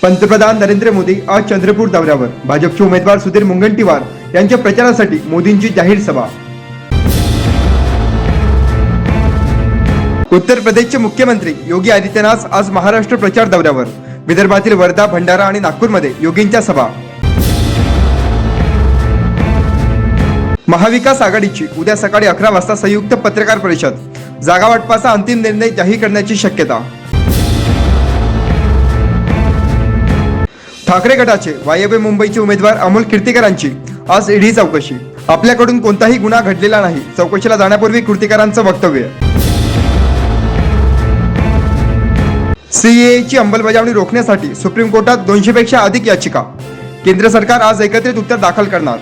पंतप्रधान नरेंद्र मोदी आज चंद्रपूर दौऱ्यावर. भाजपचे उमेदवार सुधीर मुनगंटीवार यांच्या प्रचारासाठी मोदींची जाहीर सभा. उत्तर प्रदेशचे मुख्यमंत्री योगी आदित्यनाथ आज महाराष्ट्र प्रचार दौऱ्यावर. विदर्भातील वर्धा, भंडारा आणि नागपूरमध्ये योगींच्या सभा. महाविकास आघाडीची उद्या सकाळी 11 वाजता संयुक्त पत्रकार परिषद. जागा वाटपाचा अंतिम निर्णय जाहीर करण्याची शक्यता. ठाकरे गटाचे वायव्य मुंबईचे उमेदवार अमोल कीर्तीकरांची आज ईडी चौकशी. आपल्याकडून कोणताही गुन्हा घडलेला नाही, चौकशीला जाण्यापूर्वी कीर्तीकरांचं वक्तव्य. सीएएची अंमलबजावणी रोखण्यासाठी सुप्रीम कोर्टात 200 पेक्षा अधिक याचिका. केंद्र सरकार आज एकत्रित उत्तर दाखल करणार.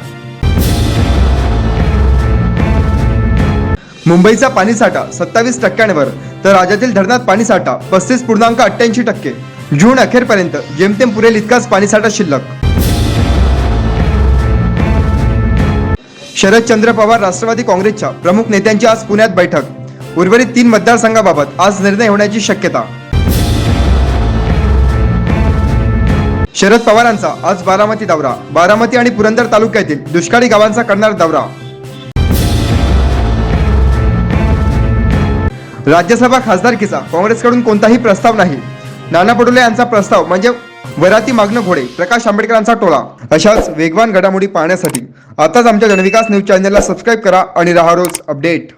मुंबईचा पाणीसाठा 27%वर तर राज्यातील धरणात पाणीसाठा 35.88%. जून अखेरपर्यंत जेमतेम पुरेल इतकाच पाणीसाठा शिल्लक. शरदचंद्र पवार राष्ट्रवादी काँग्रेसच्या प्रमुख नेत्यांची आज पुण्यात बैठक. उर्वरित 3 मतदारसंघाबाबत आज निर्णय होण्याची शक्यता. शरद पवारांचा आज बारामती दौरा. बारामती आणि पुरंदर तालुक्यातील दुष्काळी गावांचा करणार दौरा. राज्यसभा खासदारकीचा काँग्रेसकडून कोणताही प्रस्ताव नाही. नाना पटोले यांचा प्रस्ताव म्हणजे वराती मागणं घोडे. प्रकाश आंबेडकरांचा टोळा. अशाच वेगवान घडामोडी पाहण्यासाठी आताच आमच्या जनविकास न्यूज चॅनलला सबस्क्राईब करा आणि रहा रोज अपडेट.